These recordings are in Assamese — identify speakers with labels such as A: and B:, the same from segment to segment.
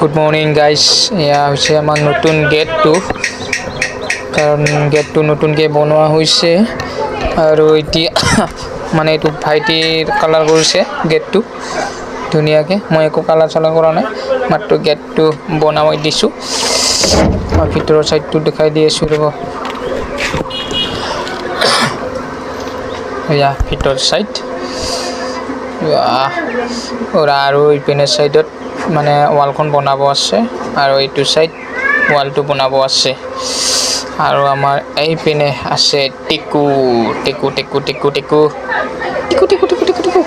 A: Good morning guys. এয়া হৈছে আমাৰ নতুন গেটটো, কাৰণ গেটটো নতুনকৈ বনোৱা হৈছে আৰু এতিয়া মানে এইটো ভাইটিৰ কালাৰ কৰিছে গেটটো ধুনীয়াকৈ। মই একো কালাৰ চালাৰ কৰা নাই, মাত্ৰ গেটটো বনাই দিছোঁ। ভিতৰৰ চাইডটো দেখাই দি আছোঁ ৰ'ব। এয়া ভিতৰ চাইড আৰু ইপিনে চাইডত মানে ৱালখন বনাব আছে আৰু এইটো চাইড ৱালটো বনাব আছে। আৰু আমাৰ এইপিনে আছে টেকু টেকু টেকু টেকু টেকু টেকু টেকু টেকু টেকু টেকু।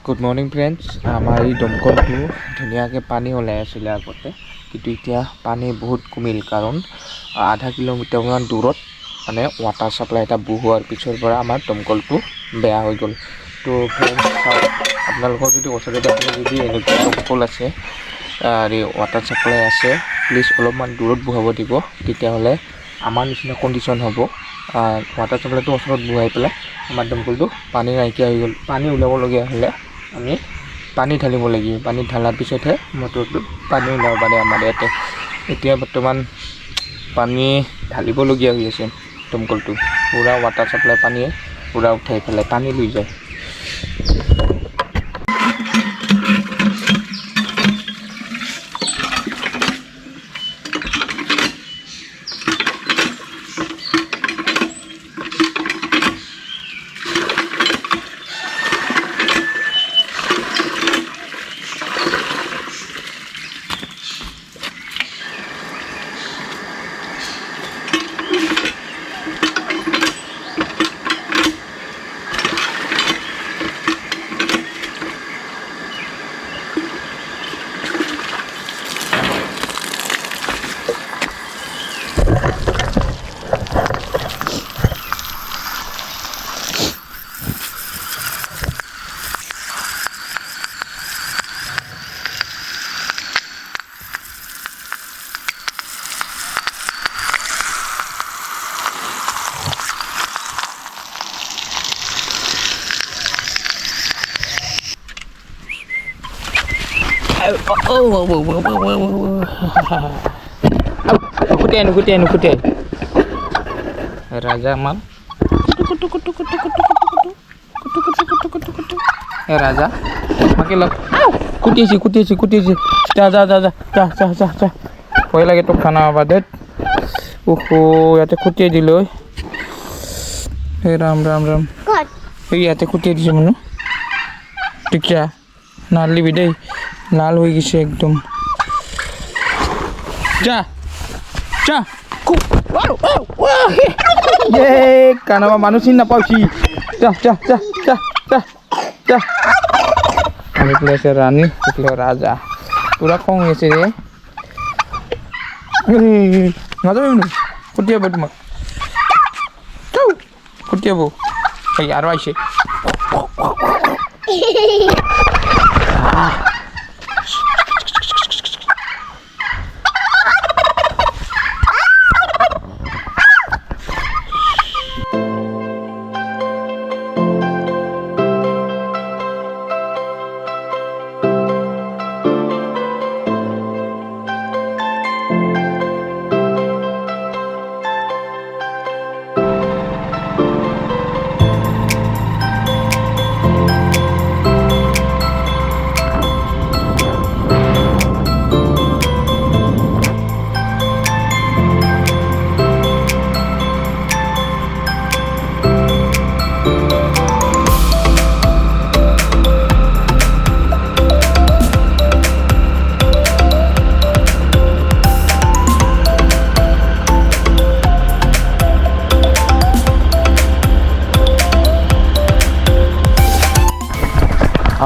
A: Good morning friends. আমাৰ এই দমকলটো ধুনীয়াকৈ পানী ওলাই আছিলে আগতে, কিন্তু এতিয়া পানী বহুত কমিল, কাৰণ আধা কিলোমিটাৰমান দূৰত মানে ৱাটাৰ ছাপ্লাই এটা বহুৱাৰ পিছৰ পৰা আমাৰ দমকলটো বেয়া হৈ গ'ল। তো ফ্ৰেণ্ডছ চাওক, আপোনালোকৰ যদি ওচৰতে যদি এনেকুৱা দমকল আছে আৰু ৱাটাৰ ছাপ্লাই আছে, প্লিজ অলপমান দূৰত বহাব দিব। তেতিয়াহ'লে আমাৰ নিচিনা কণ্ডিশ্যন হ'ব। ৱাটাৰ ছাপ্লাইটো ওচৰত বহাই পেলাই আমাৰ দমকলটো পানী নাইকিয়া হৈ গ'ল, পানী ওলাবলগীয়া হ'লে আমি পানী ঢালিব লাগিব। পানী ঢালাৰ পিছতহে মটৰটো পানী ওলাব পাৰে আমাৰ ইয়াতে। এতিয়া বৰ্তমান পানী ঢালিবলগীয়া হৈ আছে দমকলটো, পূৰা ৱাটাৰ ছাপ্লাই পানীয়ে পূৰা উঠাই পেলাই টানি লৈ যায়। Nukutin. Raja mam. Raja. Makin lagi. Kuti. Ja. Koi lagi tu khana abadet. Yate kuti dilo. Ram. Yate kuti di mana? Tikya. Nali bidai. লাল হয়ে গেছে একদম। যা কানাবা মানুষ চিন নাপাওছি। যা আমি পেলে আছে রানী, পেলে রাজা, পুরা খং হয়েছে রে। নাযাবি মানুষ কুটিয়াবো তোমাক, কুটিয়াবো। এই আরো আইছে।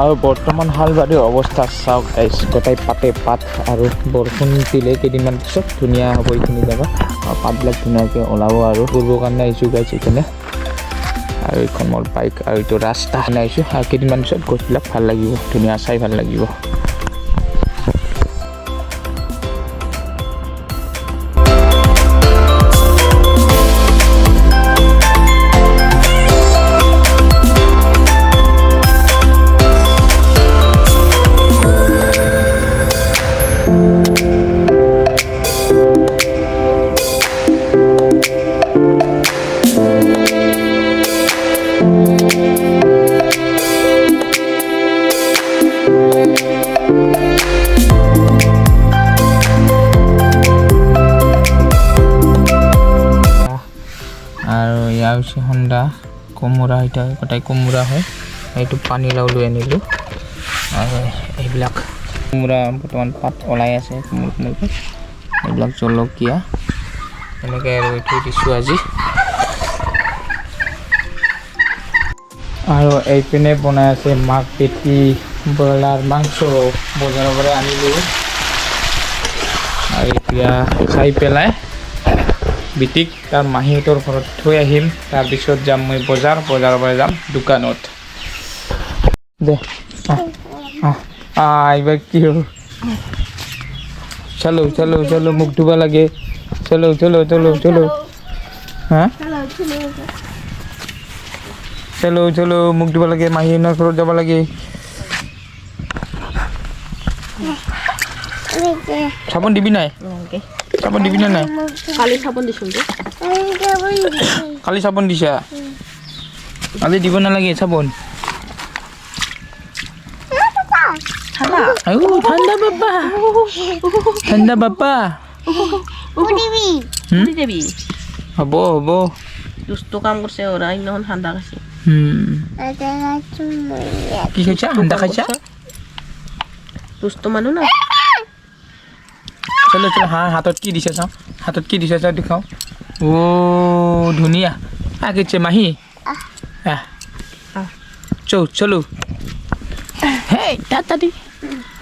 A: আৰু বৰ্তমান হালবাৰীৰ অৱস্থা চাওক গাইজ, গোটাই পাতে পাত, আৰু বৰষুণ দিলে কেইদিনমান পিছত ধুনীয়া হ'ব এইখিনি জেগা, পাতবিলাক ধুনীয়াকৈ ওলাব আৰু কৰিবৰ কাৰণে আহিছোঁ গাইজ এইখিনি। আৰু এইখন মোৰ বাইক আৰু এইটো ৰাস্তা আহিছোঁ, আৰু কেইদিনমান পিছত গছবিলাক ভাল লাগিব, ধুনীয়া চাই ভাল লাগিব। আছে হন্দা কোমোৰা এটা কটাই কোমোৰা হয় এইটো পানীলাও লৈ আনিলোঁ আৰু এইবিলাক কোমোৰা বৰ্তমান পাত ওলাই আছে কোমল কোমলকৈ এইবিলাক জলকীয়া এনেকৈ আৰু থৈ দিছোঁ আজি আৰু এইপিনে বনাই আছে মাক পেটি ব্ৰইলাৰ মাংস বজাৰৰ পৰা আনিলোঁ আৰু এতিয়া খাই পেলাই বিটিক তাৰ মাহীহঁতৰ ঘৰত থৈ আহিম তাৰপিছত যাম মই বজাৰৰ পৰা যাম দোকানত দে এইবাৰ কি হ'ল চলো মুখ ধুব লাগে চলো হা চলো মুখ ধুব লাগে মাহীহঁতৰ ঘৰত যাব লাগে চাবোন দিবি নাই কালি চাবোন দিছা আজি দিব নালাগে চাবোন ঠাণ্ডা বাপ্পা হ'ব
B: দুষ্ট কাম কৰিছে ওরা ইমান ঠাণ্ডা খাইছে
A: কি খাইছা ঠাণ্ডা খাইছা
B: দুষ্ট মানুহ না
A: চলো হাতত কি দিছে চাওঁ দেখাওঁ ধুনীয়া আগেছে মাহী চলো হেই তাড়াতাড়ি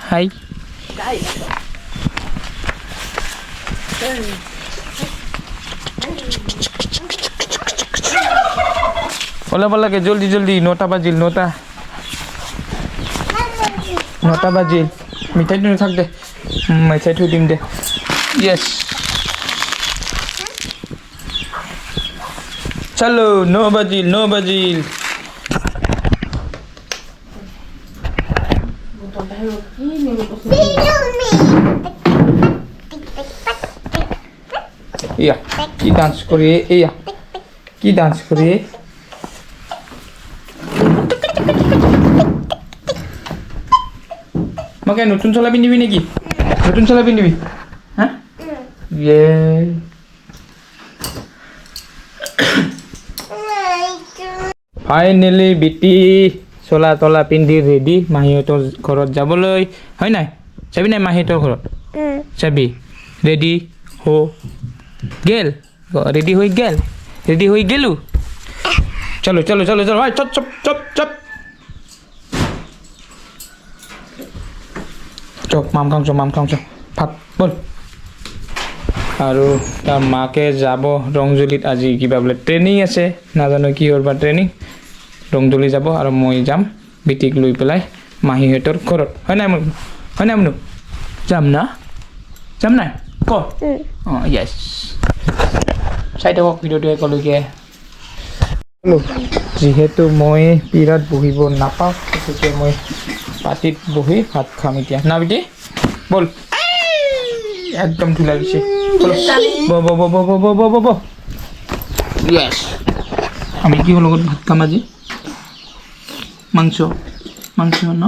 A: হাই ওলাব লাগে জলদি 9টা বাজিল মিঠাইটো নাথাক দে মিঠাই থৈ দিম দে ইয়েছ চলো 9 বাজিল ইয়া কি ডান্স কৰি মই নতুন চোলা পিন্ধিবি নেকি হা ফাইনেলি বিটি চোলা তলা পিন্ধি ৰেডি মাহীহঁতৰ ঘৰত যাবলৈ হয় নাই যাবি নাই মাহীহঁতৰ ঘৰত যাবি ৰেডি হৈ গেলো চলো চপ মাম খাওঁ ভাত বল আৰু তাৰ মাকে যাব ৰংজুলিত আজি কিবা বোলে ট্ৰেইনিং আছে নাজানো কিহৰ বা ট্ৰেইনিং ৰংজুলি যাব আৰু মই যাম বিটিক লৈ পেলাই মাহীহঁতৰ ঘৰত হয় নাই মনু যাম নাই ক য়েছ চাই থাকক ভিডিঅ'টো একেলগে যিহেতু মই বিৰাট বহিব নাপাওঁ গতিকে মই পাতিত বহি ভাত খাম এতিয়া না বিটি বল একদম ধুলা দিছে য়েছ আমি কিহৰ লগত ভাত খাম আজি মাংস ন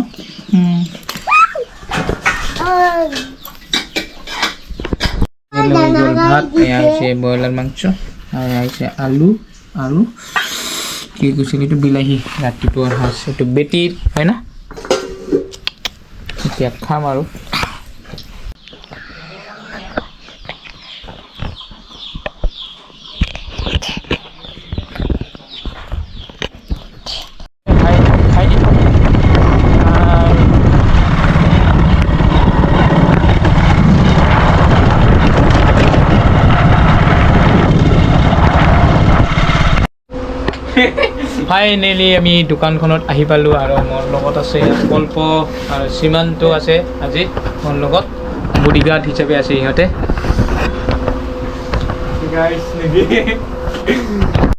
A: ভাত এয়া হৈছে ব্ৰইলাৰ মাংস আৰু এয়া হৈছে আলু আৰু কি কৈছিল এইটো বিলাহী ৰাতিপুৱাৰ সাজ এইটো বেটিৰ হয় না এতিয়া খাম আৰু ফাইনেলি আমি দোকানখনত আহি পালোঁ আৰু মোৰ লগত আছে কল্প আৰু সীমান্ত আছে আজি মোৰ লগত বডিগাৰ্ড হিচাপে আছে ইহঁতে